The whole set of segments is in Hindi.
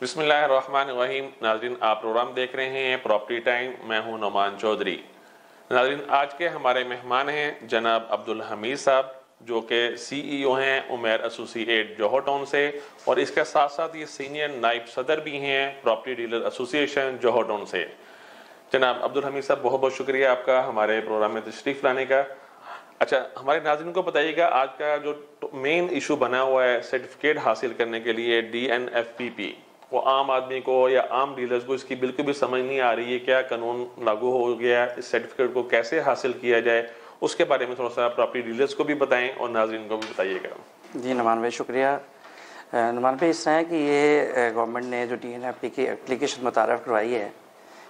बिस्मिल्लाहिर्रहमानिर्रहीम। नाज़रीन, आप प्रोग्राम देख रहे हैं प्रॉपर्टी टाइम। मैं हूं नौमान चौधरी। नाज़रीन, आज के हमारे मेहमान हैं जनाब अब्दुल हमीद साहब, जो कि CEO हैं उमैर एसोसिएट जौहर टाउन से, और इसके साथ साथ ये सीनियर नायब सदर भी हैं प्रॉपर्टी डीलर एसोसिएशन जौहर टाउन से। जनाब अब्दुल हमीद साहब, बहुत बहुत शुक्रिया आपका हमारे प्रोग्राम में तशरीफ़ लाने का। अच्छा, हमारे नाज़रीन को बताइएगा, आज का जो मेन इशू बना हुआ है सर्टिफिकेट हासिल करने के लिए DNFPP, वो आम आदमी को या आम डीलर्स को इसकी बिल्कुल भी समझ नहीं आ रही है। क्या कानून लागू हो गया, इस सर्टिफिकेट को कैसे हासिल किया जाए, उसके बारे में थोड़ा सा प्रॉपर्टी डीलर्स को भी बताएं और नाज़रीन को भी बताइएगा। जी नुमान भाई, शुक्रिया। नुमान भाई, इस तरह है कि ये गवर्नमेंट ने जो DNFP की एप्लीकेशन मुतारफ़ करवाई है,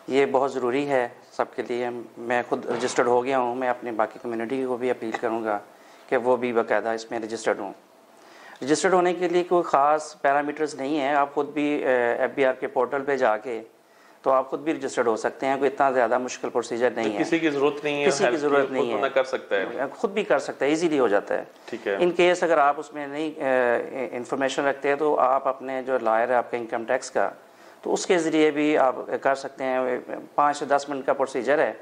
ये बहुत ज़रूरी है सबके लिए। मैं खुद रजिस्टर्ड हो गया हूँ। मैं अपनी बाकी कम्युनिटी को भी अपील करूँगा कि वो भी बाकायदा इसमें रजिस्टर्ड हों। रजिस्टर्ड होने के लिए कोई ख़ास पैरामीटर्स नहीं है। आप ख़ुद भी FBR के पोर्टल पे जाके तो आप खुद भी रजिस्टर्ड हो सकते हैं। कोई इतना ज़्यादा मुश्किल प्रोसीजर नहीं है। किसी की ज़रूरत नहीं है, किसी की ज़रूरत नहीं है, कर सकता है, खुद भी कर सकता है, इजीली हो जाता है। ठीक है। इन केस अगर आप उसमें नहीं इंफॉर्मेशन रखते हैं तो आप अपने जो लॉयर है आपका इनकम टैक्स का, तो उसके ज़रिए भी आप कर सकते हैं। 5 से 10 मिनट का प्रोसीजर है,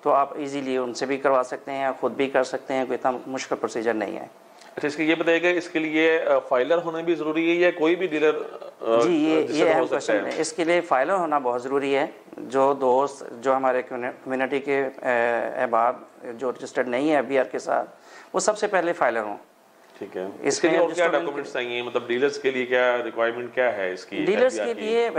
तो आप इजीली उनसे भी करवा सकते हैं या ख़ुद भी कर सकते हैं। कोई इतना मुश्किल प्रोसीजर नहीं है। अच्छा, इसके ये बताइएगा, इसके लिए फाइलर होना भी ज़रूरी है या कोई भी डीलर? जी, ये अहम क्वेश्चन है। इसके लिए फाइलर होना बहुत ज़रूरी है। जो दोस्त जो हमारे कम्युनिटी के अहबाब जो रजिस्टर्ड नहीं है FBR के साथ, वो सबसे पहले फाइलर हों। ठीक है। इसके लिए और क्या डॉक्यूमेंट्स चाहिए, मतलब डीलर्स के लिए क्या रिक्वायरमेंट क्या है इसकी? डीलर्स के लिए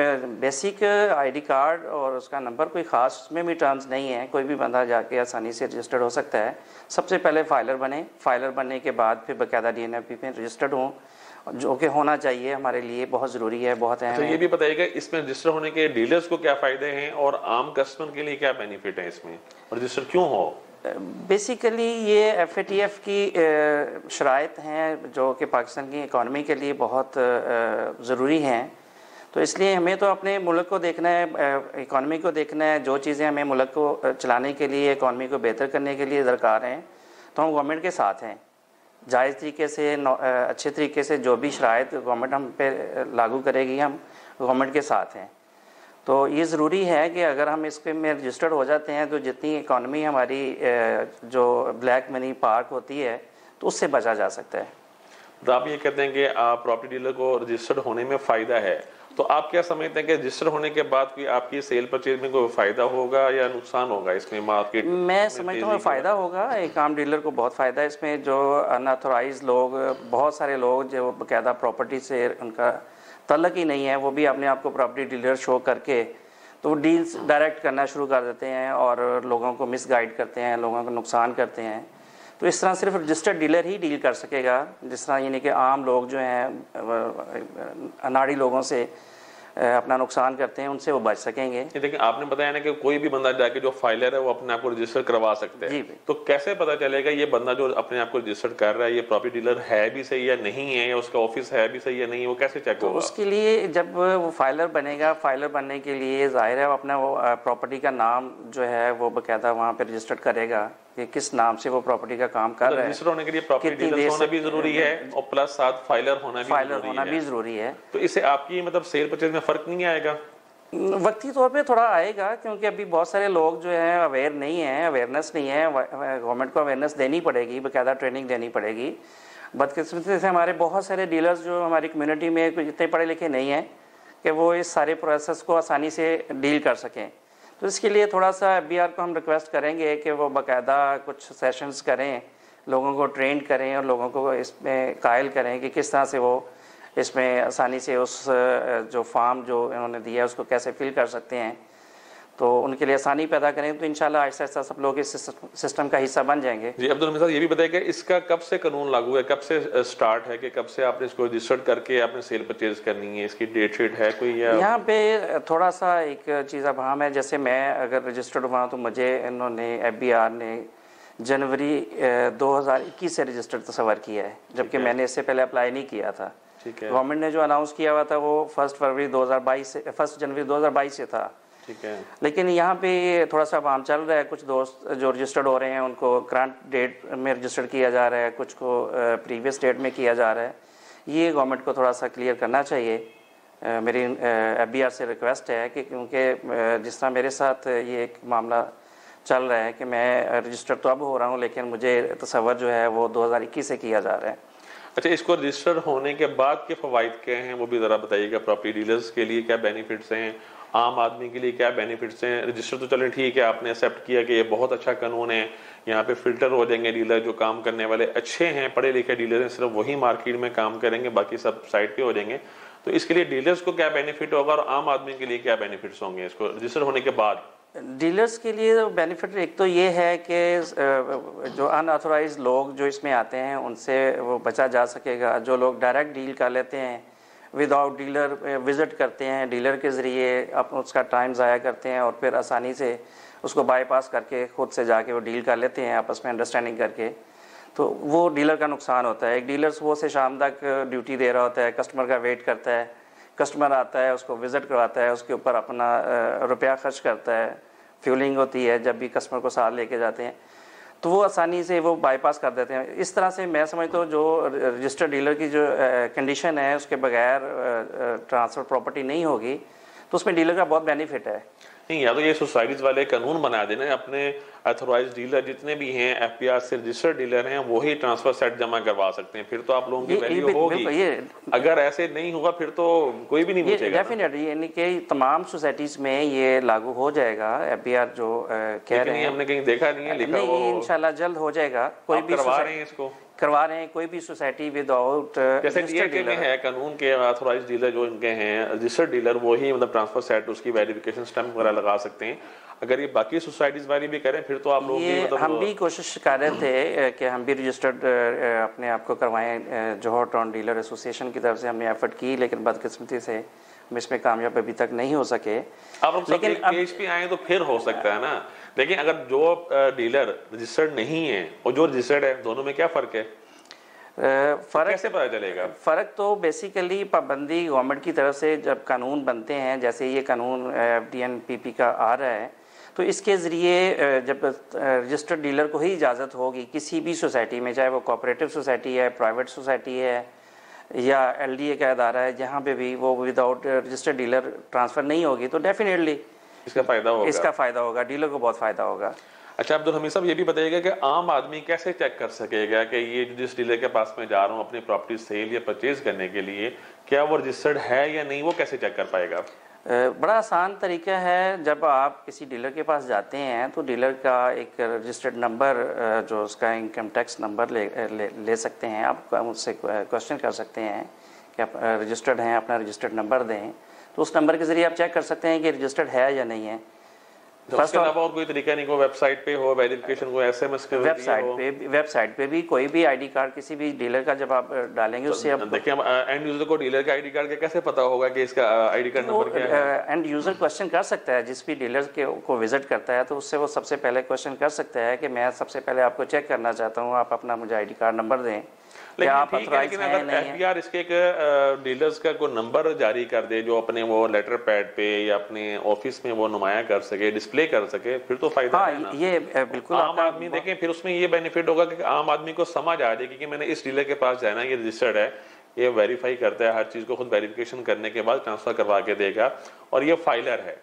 बेसिक ID कार्ड और उसका नंबर, कोई ख़ास उसमें भी टर्म्स नहीं है। कोई भी बंदा जाके आसानी से रजिस्टर्ड हो सकता है। सबसे पहले फाइलर बने, फाइलर बनने के बाद फिर बाकायदा DNFP में रजिस्टर्ड हों, जो कि होना चाहिए। हमारे लिए बहुत ज़रूरी है, बहुत अहम है। ये भी बताइएगा, इसमें रजिस्टर होने के डीलर्स को क्या फ़ायदे हैं और आम कस्टमर के लिए क्या बेनिफिट है इसमें, रजिस्टर क्यों हो? बेसिकली ये FATF की शराइत हैं जो कि पाकिस्तान की इकॉनमी के लिए बहुत ज़रूरी हैं। तो इसलिए हमें तो अपने मुल्क को देखना है, इकॉनमी को देखना है। जो चीज़ें हमें मुल्क को चलाने के लिए, इकॉनमी को बेहतर करने के लिए दरकार हैं, तो हम गवर्नमेंट के साथ हैं। जायज़ तरीके से, अच्छे तरीके से जो भी शराइत गवर्नमेंट हम पे लागू करेगी, हम गवर्नमेंट के साथ हैं। तो ये ज़रूरी है कि अगर हम इसके में रजिस्टर्ड हो जाते हैं तो जितनी इकॉनमी हमारी जो ब्लैक मनी पार्क होती है, तो उससे बचा जा सकता है। तो आप ये कहते हैं कि आप प्रॉपर्टी डीलर को रजिस्टर्ड होने में फ़ायदा है, तो आप क्या समझते हैं कि रजिस्टर होने के बाद कोई आपकी सेल परचेज में कोई फ़ायदा होगा या नुकसान होगा इसमें मार्केट? मैं समझता हूँ फ़ायदा होगा। एक आम डीलर को बहुत फ़ायदा है इसमें। जो अनऑथोराइज लोग, बहुत सारे लोग जो बाकायदा प्रॉपर्टी से उनका तल्लक ही नहीं है, वो भी अपने आप को प्रॉपर्टी डीलर शो करके तो वो डील्स डायरेक्ट करना शुरू कर देते हैं और लोगों को मिसगाइड करते हैं, लोगों को नुकसान करते हैं। तो इस तरह सिर्फ रजिस्टर्ड डीलर ही डील कर सकेगा। जिस तरह यानी कि आम लोग जो हैं अनाड़ी लोगों से अपना नुकसान करते हैं, उनसे वो बच सकेंगे। लेकिन आपने बताया ना कि कोई भी बंदा जाके जो फाइलर है वो अपने आप को रजिस्टर करवा सकते हैं, तो कैसे पता चलेगा ये बंदा जो अपने आप को रजिस्टर कर रहा है ये प्रॉपर्टी डीलर है भी सही या नहीं है, या उसका ऑफिस है भी सही या नहीं, वो कैसे चेक होगा? उसके लिए जब वो फाइलर बनेगा, फाइलर बनने के लिए जाहिर है वो अपना वो प्रॉपर्टी का नाम जो है वो बाकायदा वहाँ पे रजिस्टर्ड करेगा कि किस नाम से वो प्रॉपर्टी का काम कर रहा है। रजिस्टर होने के लिए प्रॉपर्टी डीलर होना भी जरूरी है और प्लस साथ फाइलर होना भी जरूरी है। तो इससे आपकी मतलब सेल परचेज में फर्क नहीं आएगा? वक्ती तौर पे थोड़ा आएगा, क्योंकि अभी बहुत सारे लोग जो हैं अवेयर नहीं हैं, अवेयरनेस नहीं है। गवर्नमेंट को अवेयरनेस देनी पड़ेगी, बाकायदा ट्रेनिंग देनी पड़ेगी। बदकिस्मती से हमारे बहुत सारे डीलर्स जो हमारी कम्युनिटी में इतने पढ़े लिखे नहीं हैं कि वो इस सारे प्रोसेस को आसानी से डील कर सकें। तो इसके लिए थोड़ा सा FBR को हम रिक्वेस्ट करेंगे कि वो बाकायदा कुछ सेशंस करें, लोगों को ट्रेन करें और लोगों को इसमें कायल करें कि किस तरह से वो इसमें आसानी से उस जो फॉर्म जो इन्होंने दिया है उसको कैसे फिल कर सकते हैं। तो उनके लिए आसानी पैदा करें तो इंशाल्लाह आहिस्ता आहिस्ता सब लोग इस सिस्टम का हिस्सा बन जाएंगे। जी अब्दुल हमीद साहब, ये भी बताइए कि इसका कब से कानून लागू है, कब से स्टार्ट है, कि कब से आपने इसको रजिस्टर्ड करके आपने सेल परचेज करनी है, इसकी डेट शीट है कोई? या यहाँ पे थोड़ा सा एक चीज़ अब हम है, जैसे मैं अगर रजिस्टर्ड हुआ तो मुझे इन्होंने FBR ने जनवरी 2021 से रजिस्टर्ड तस्वर किया है, जबकि मैंने इससे पहले अप्लाई नहीं किया था। गवर्नमेंट ने जो अनाउंस किया हुआ था वो 1 जनवरी 2022 से था। ठीक है। लेकिन यहाँ पे थोड़ा सा काम चल रहा है। कुछ दोस्त जो रजिस्टर्ड हो रहे हैं उनको करंट डेट में रजिस्टर्ड किया जा रहा है, कुछ को प्रीवियस डेट में किया जा रहा है। ये गवर्नमेंट को थोड़ा सा क्लियर करना चाहिए मेरी FBR से रिक्वेस्ट है कि क्योंकि जिस तरह मेरे साथ ये एक मामला चल रहा है कि मैं रजिस्टर तो अब हो रहा हूँ, लेकिन मुझे तसव्वुर जो है वो 2021 से किया जा रहा है। अच्छा, इसको रजिस्टर होने के बाद के फ़वाइद क्या हैं वो भी ज़रा बताइएगा। प्रॉपर्टी डीलर्स के लिए क्या बेनिफिट्स हैं, आम आदमी के लिए क्या बेनिफिट्स हैं। रजिस्टर तो चलें ठीक है, आपने एक्सेप्ट किया कि ये बहुत अच्छा कानून है, यहाँ पे फिल्टर हो जाएंगे डीलर, जो काम करने वाले अच्छे हैं, पढ़े लिखे डीलर हैं, सिर्फ वही मार्केट में काम करेंगे, बाकी सब साइड पे हो जाएंगे। तो इसके लिए डीलर्स को क्या बेनिफिट होगा और आम आदमी के लिए क्या बेनिफिट्स होंगे इसको रजिस्टर होने के बाद? डीलर्स के लिए बेनिफिट एक तो ये है कि जो अनऑथोराइज लोग जो इसमें आते हैं उनसे वो बचा जा सकेगा। जो लोग डायरेक्ट डील कर लेते हैं विदाउट डीलर, विज़िट करते हैं डीलर के ज़रिए, आप उसका टाइम ज़ाया करते हैं और फिर आसानी से उसको बाईपास करके खुद से जाके वो डील कर लेते हैं आपस में अंडरस्टैंडिंग करके, तो वो डीलर का नुकसान होता है। एक डीलर सुबह से शाम तक ड्यूटी दे रहा होता है, कस्टमर का वेट करता है, कस्टमर आता है उसको विज़िट करवाता है, उसके ऊपर अपना रुपया खर्च करता है, फ्यूलिंग होती है जब भी कस्टमर को साथ लेके जाते हैं, तो वो आसानी से वो बाईपास कर देते हैं। इस तरह से मैं समझता हूँ जो रजिस्टर्ड डीलर की जो कंडीशन है उसके बगैर ट्रांसफ़र प्रॉपर्टी नहीं होगी, तो उसमें डीलर का बहुत बेनिफिट है। नहीं, या तो ये सोसाइटीज वाले कानून बना देना, अपने अथोराइज डीलर जितने भी हैं FBR से रजिस्टर्ड डीलर हैं वही ट्रांसफर सेट जमा करवा सकते हैं, फिर तो आप लोगों की वैल्यू होगी। अगर ऐसे नहीं होगा फिर तो कोई भी नहीं पूछेगा। डेफिनेटली, यानी कि तमाम सोसाइटीज में ये लागू हो जाएगा। FBR जो कह रहे हैं, हमने कहीं देखा नहीं है लिखा हुआ। नहीं, इंशाल्लाह जल्द हो जाएगा। कोई भी करवा रहे हैं इसको, करवा रहे हैं कोई भी सोसाइटी विदाउट, जैसे DAK में है कानून के अथोराइज डीलर जो इनके हैं रजिस्टर्ड डीलर वही मतलब ट्रांसफर सेट उसकी वेरिफिकेशन स्टैंप वगैरह लगा सकते हैं। अगर ये बाकी सोसाइटीज वाली भी करें फिर तो आप लोग ये मतलब हम भी कोशिश कर रहे थे कि हम भी रजिस्टर्ड अपने आप को करवाएं। जोहर टाउन डीलर एसोसिएशन की तरफ से हमने एफर्ट की, लेकिन बदकिस्मती से हम इसमें कामयाब अभी तक नहीं हो सके। आप लोग लेकिन केस पे आए तो फिर हो सकता है ना। लेकिन अगर जो डीलर रजिस्टर्ड नहीं है और जो रजिस्टर्ड है, दोनों में क्या फ़र्क है? फ़र्क कैसे पता चलेगा? फ़र्क तो बेसिकली पाबंदी गवर्नमेंट की तरफ से जब कानून बनते हैं, जैसे ये कानून FDNPP का आ रहा है, तो इसके ज़रिए जब रजिस्टर्ड डीलर को ही इजाज़त होगी किसी भी सोसाइटी में, चाहे वो कोऑपरेटिव सोसाइटी है, प्राइवेट सोसाइटी है या LDA का अदारा है, जहाँ पे भी वो विदाउट रजिस्टर्ड डीलर ट्रांसफ़र नहीं होगी, तो डेफिनेटली इसका फ़ायदा होगा, डीलर को बहुत फ़ायदा होगा। अच्छा, अब्दुल हमीद साहब ये भी बताइएगा कि आम आदमी कैसे चेक कर सकेगा कि ये जिस डीलर के पास मैं जा रहा हूँ अपनी प्रॉपर्टी सेल या परचेज करने के लिए, क्या वो रजिस्टर्ड है या नहीं, वो कैसे चेक कर पाएगा? बड़ा आसान तरीका है। जब आप किसी डीलर के पास जाते हैं तो डीलर का एक रजिस्टर्ड नंबर, जो उसका इनकम टैक्स नंबर ले सकते हैं, आप मुझसे क्वेश्चन कर सकते हैं कि आप रजिस्टर्ड हैं, अपना रजिस्टर्ड नंबर दें, तो उस नंबर के ज़रिए आप चेक कर सकते हैं कि रजिस्टर्ड है या नहीं है। उसके अलावा और कोई तरीका नहीं, को वेबसाइट पे हो वेरिफिकेशन, को SMS के वेबसाइट पे भी कोई भी ID कार्ड किसी भी डीलर का जब आप डालेंगे, उससे आप देखिए एंड यूजर को डीलर का ID कार्ड का कैसे पता होगा कि इसका ID कार्ड नंबर क्या है? एंड यूजर क्वेश्चन कर सकता है, जिस भी डीलर को विजिट करता है तो उससे वो सबसे पहले क्वेश्चन कर सकता है कि मैं सबसे पहले आपको चेक करना चाहता हूँ, आप अपना मुझे ID कार्ड नंबर दें। लेकिन अगर FBR इसके एक डीलर्स का कोई नंबर जारी कर दे जो अपने वो लेटर पैड पे या अपने ऑफिस में वो नुमाया कर सके, डिस्प्ले कर सके, फिर तो फायदा है ना। ये बिल्कुल आम आदमी देखें, फिर उसमें ये बेनिफिट होगा कि आम आदमी को समझ आ जाएगी कि मैंने इस डीलर के पास जाना, ये रजिस्टर्ड है, ये वेरीफाई करता है, हर चीज को खुद वेरिफिकेशन करने के बाद ट्रांसफर करवा के देगा और ये फाइलर है।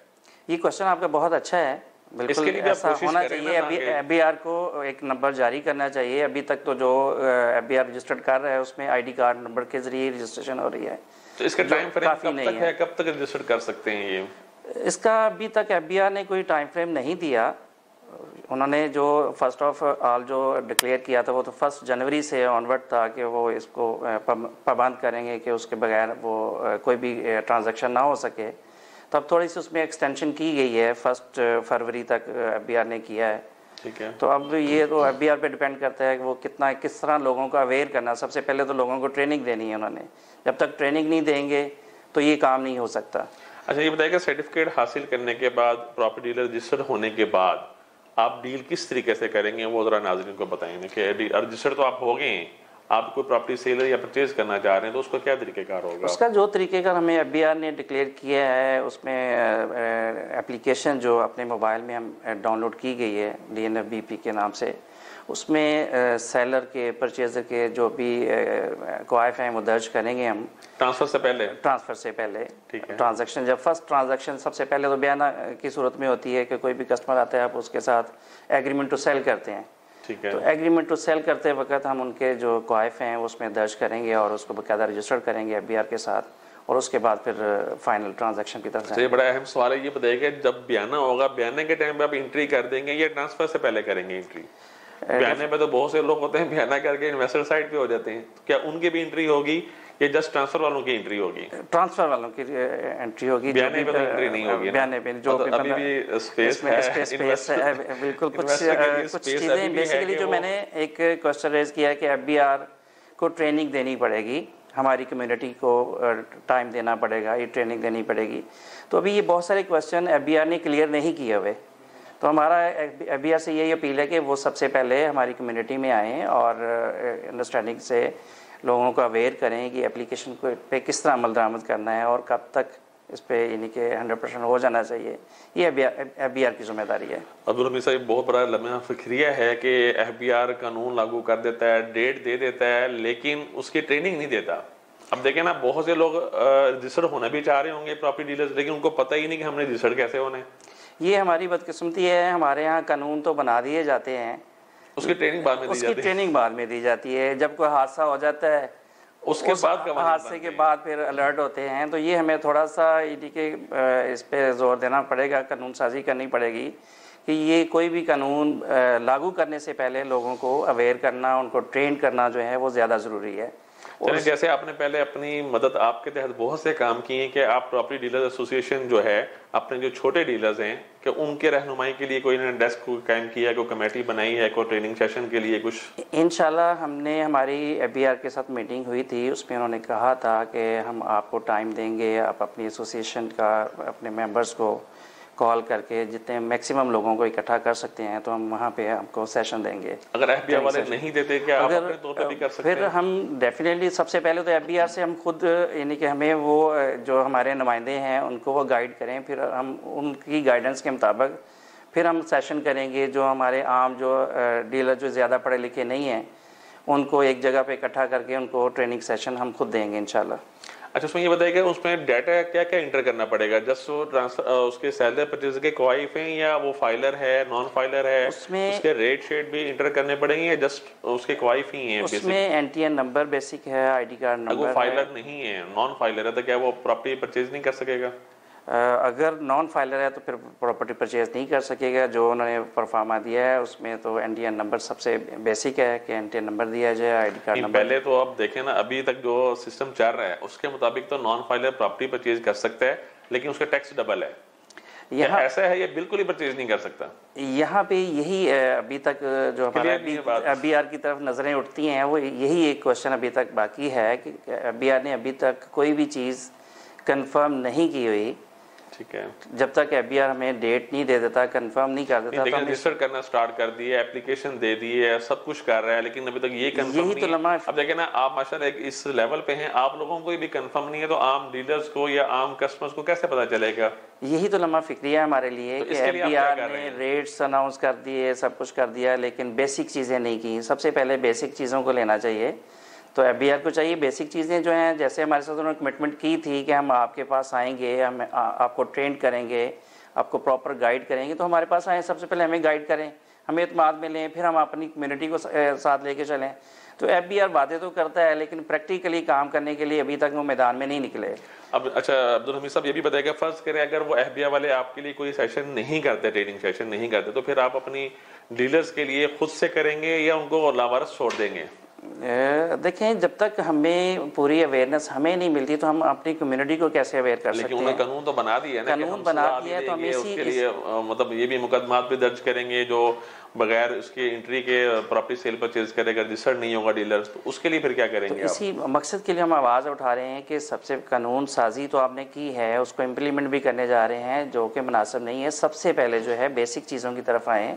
ये क्वेश्चन आपका बहुत अच्छा है, बिल्कुल ऐसा होना चाहिए। अभी FBR को एक नंबर जारी करना चाहिए। अभी तक तो जो FBR रजिस्टर्ड कर रहा है उसमें ID कार्ड नंबर के जरिए रजिस्ट्रेशन हो रही है। तो इसका टाइम फ्रेम कब तक है, कब तक रजिस्टर्ड कर सकते हैं ये? इसका अभी तक FBR ने कोई टाइम फ्रेम नहीं दिया। उन्होंने जो फर्स्ट ऑफ ऑल जो डिक्लेयर किया था वो तो 1 जनवरी से ऑनवर्ड था कि वो इसको पाबंद करेंगे कि उसके बगैर वो कोई भी ट्रांजैक्शन ना हो सके। तब थोड़ी सी उसमें एक्सटेंशन की गई है, 1 फरवरी तक FBR ने किया है। ठीक है। तो अब ये तो FBR पे डिपेंड करता है कि वो किस तरह लोगों को अवेयर करना। सबसे पहले तो लोगों को ट्रेनिंग देनी है उन्होंने, जब तक ट्रेनिंग नहीं देंगे तो ये काम नहीं हो सकता। अच्छा, ये बताइएगा सर्टिफिकेट हासिल करने के बाद, प्रॉपर्टी डीलर रजिस्टर्ड होने के बाद आप डील किस तरीके से करेंगे, वो जरा नाज़रीन को बताएंगे कि रजिस्टर्ड तो आप हो गए, आप कोई प्रॉपर्टी सेल या परचेज करना चाह रहे हैं तो उसका क्या तरीक़ेकार होगा? उसका जो तरीक़ेकार हमें एफबीआर ने डिक्लेयर किया है, उसमें एप्लीकेशन जो अपने मोबाइल में हम डाउनलोड की गई है DNFBP के नाम से, उसमें सेलर के परचेजर के जो भी क्वाइफ हैं वो दर्ज करेंगे हम ट्रांसफ़र से पहले। ठीक है। ट्रांजैक्शन जब फर्स्ट ट्रांजैक्शन सबसे पहले तो बयाना की सूरत में होती है कि कोई भी कस्टमर आता है, आप उसके साथ एग्रीमेंट टू सेल करते हैं। ठीक है। तो एग्रीमेंट टू सेल करते वक्त हम उनके जो क्वाइफ हैं उसमें दर्ज करेंगे और उसको बाकायदा रजिस्टर करेंगे एफबीआर के साथ, और उसके बाद फिर फाइनल ट्रांजैक्शन की तरफ ये बड़ा अहम सवाल है, ये बताइए जब बयाना होगा, बयाने के टाइम पे आप एंट्री कर देंगे या ट्रांसफर से पहले करेंगे एंट्री? बयाने पे तो बहुत से लोग होते हैं बयाना करके इन्वेस्टर साइड पे हो जाते हैं, तो क्या उनकी भी एंट्री होगी या जस्ट ट्रांसफर वालों की एंट्री होगी? ट्रांसफर वालों की एंट्री होगी, बयाने पे तो एंट्री नहीं होगी। बयाने पे जो तो अभी भी स्पेस है बिल्कुल। कुछ चीज़ें बेसिकली जो मैंने एक क्वेश्चन रेज किया है कि एफबीआर को ट्रेनिंग देनी पड़ेगी, हमारी कम्युनिटी को टाइम देना पड़ेगा, ये ट्रेनिंग देनी पड़ेगी। तो अभी ये बहुत सारे क्वेश्चन एफबीआर ने क्लियर नहीं किए हुए, तो हमारा एफबीआर से यही अपील है कि वो सबसे पहले हमारी कम्युनिटी में आएँ और अंडरस्टैंडिंग से लोगों को अवेयर करें कि एप्लीकेशन को पे किस तरह अमल दरामद करना है और कब तक इस पे यानी कि 100% हो जाना चाहिए। ये एफबीआर की जिम्मेदारी है। अब्दुल हमीद साहब, बहुत बड़ा लम्हा फिक्रिया है कि एफबीआर कानून लागू कर देता है, डेट दे देता है, लेकिन उसकी ट्रेनिंग नहीं देता। अब देखें ना, बहुत से लोग रजिस्टर्ड होना भी चाह रहे होंगे प्रॉपर्टी डीलर्स, लेकिन उनको पता ही नहीं कि हमने रजिस्टर्ड कैसे होना है। ये हमारी बदकिस्मती है, हमारे यहाँ कानून तो बना दिए जाते हैं, उसकी ट्रेनिंग बाद में दी जाती है। जब कोई हादसा हो जाता है उसके बाद हादसे के बाद फिर अलर्ट होते हैं। तो ये हमें थोड़ा सा इस पे जोर देना पड़ेगा, कानून साजी करनी पड़ेगी कि ये कोई भी कानून लागू करने से पहले लोगों को अवेयर करना, उनको ट्रेन करना जो है वो ज़्यादा ज़रूरी है। जैसे आपने पहले अपनी मदद आपके तहत बहुत से काम किए कि आप प्रॉपर्टी डीलर्स एसोसिएशन जो है, अपने जो छोटे डीलर्स हैं कि उनके रहनुमाई के लिए कोई डेस्क कायम किया, कोई कमेटी बनाई है, कोई ट्रेनिंग सेशन के लिए कुछ? इंशाल्लाह हमने हमारी एफबीआर के साथ मीटिंग हुई थी, उसमें उन्होंने कहा था कि हम आपको टाइम देंगे, आप अपनी एसोसिएशन का अपने मेंबर्स को कॉल करके जितने मैक्सिमम लोगों को इकट्ठा कर सकते हैं तो हम वहाँ पे आपको सेशन देंगे। अगर एफबीआर वाले नहीं देते क्या आप अपने तौर पे भी कर सकते हैं? फिर हम डेफिनेटली सबसे पहले तो एफबीआर से हम खुद यानी कि हमें वो जो हमारे नुमाइंदे हैं उनको वो गाइड करें, फिर हम उनकी गाइडेंस के मुताबिक फिर हम सेशन करेंगे। जो हमारे आम जो डीलर जो ज़्यादा पढ़े लिखे नहीं हैं उनको एक जगह पे इकट्ठा करके उनको ट्रेनिंग सेशन हम खुद देंगे इंशाल्लाह। अच्छा, उसमें ये बताइएगा उसमें डाटा क्या क्या इंटर करना पड़ेगा? जस्ट वो ट्रांसफर उसके सेलर परचेज के क्वाइफ हैं या वो फाइलर है, नॉन फाइलर है, उसके रेट शेट भी इंटर करने पड़ेंगे या जस्ट उसके क्वाइफ ही हैं? उसमें एनटीएन नंबर बेसिक है, आईडी कार्ड नंबर। अगर फाइलर नहीं है, नॉन फाइलर है, तो क्या वो प्रॉपर्टी परचेज नहीं कर सकेगा? अगर नॉन फाइलर है तो फिर प्रॉपर्टी परचेज नहीं कर सकेगा। जो उन्होंने परफार्मा दिया है उसमें तो एनटीएन नंबर सबसे बेसिक है कि एनटीएन नंबर दिया जाए, आईडी कार्ड नंबर। पहले तो आप देखें ना, अभी तक जो सिस्टम चल रहा है उसके मुताबिक तो नॉन फाइलर प्रॉपर्टी परचेज कर सकता है, लेकिन उसका टैक्स डबल है। यहाँ ऐसा है, ये बिल्कुल ही परचेज नहीं कर सकता। यहाँ पे यही अभी तक जो हमारे एफबीआर की तरफ नजरें उठती हैं वो यही एक क्वेश्चन अभी तक बाकी है कि एफबीआर ने अभी तक कोई भी चीज़ कंफर्म नहीं की हुई। ठीक है, जब तक एफबीआर हमें डेट नहीं दे देता, कंफर्म नहीं कर देता, तो रजिस्टर करना स्टार्ट कर दिए, एप्लीकेशन दे दी है, सब कुछ कर रहा है, लेकिन अभी तक ये कंफर्म नहीं है। अब देखें ना, आप माशाल्लाह इस लेवल पे हैं, आप लोगों को भी कंफर्म नहीं है, तो आम डीलर्स को या आम कस्टमर्स को कैसे पता चलेगा? यही तो लम्हा फिक्रिया हमारे लिए कि एफबीआर ने रेट्स अनाउंस कर दिए, सब कुछ कर दिया, लेकिन बेसिक चीज़ें नहीं की। सबसे पहले बेसिक चीज़ों को लेना चाहिए। तो एफबीआर को चाहिए बेसिक चीज़ें जो हैं, जैसे हमारे साथ उन्होंने कमिटमेंट की थी कि हम आपके पास आएंगे, हम आपको ट्रेन करेंगे, आपको प्रॉपर गाइड करेंगे। तो हमारे पास आए, सबसे पहले हमें गाइड करें, हमें इत्मीनान में लें, फिर हम अपनी कम्युनिटी को साथ लेके चलें। तो एफबीआर बातें तो करता है, लेकिन प्रैक्टिकली काम करने के लिए अभी तक वो मैदान में नहीं निकले। अब अच्छा अब्दुल हमीद साहब, ये भी बताइएगा, फर्ज करें अगर वो एफबीआर वाले आपके लिए कोई सेशन नहीं करते, ट्रेनिंग सेशन नहीं करते, तो फिर आप अपनी डीलर्स के लिए खुद से करेंगे या उनको लावारस छोड़ देंगे? देखें, जब तक हमें पूरी अवेयरनेस हमें नहीं मिलती तो हम अपनी कम्युनिटी को कैसे अवेयर कर सकते हैं? लेकिन उन्होंने कानून तो बना दिया है ना, कानून बना दिया है, तो हम उसके लिए मतलब ये भी मुकदमात भी दर्ज करेंगे जो बगैर उसके एंट्री के प्रॉपर्टी सेल परचेज करेगा, रजिस्टर्ड नहीं होगा डीलर, तो उसके लिए फिर क्या करेंगे? तो इसी मकसद के लिए हम आवाज़ उठा रहे हैं कि सबसे कानून साजी तो आपने की है, उसको इम्प्लीमेंट भी करने जा रहे हैं जो कि मुनासिब नहीं है। सबसे पहले जो है बेसिक चीज़ों की तरफ आएँ,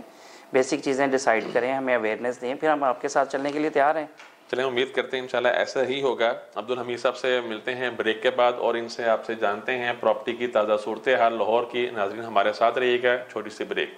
बेसिक चीज़ें डिसाइड करें, हमें अवेयरनेस दें, फिर हम आपके साथ चलने के लिए तैयार हैं। चलें, उम्मीद करते हैं इंशाल्लाह ऐसा ही होगा। अब्दुल हमीद साहब से मिलते हैं ब्रेक के बाद और इनसे आपसे जानते हैं प्रॉपर्टी की ताज़ा सूरत हाल लाहौर की। नाज़रीन हमारे साथ रहिएगा, छोटी सी ब्रेक।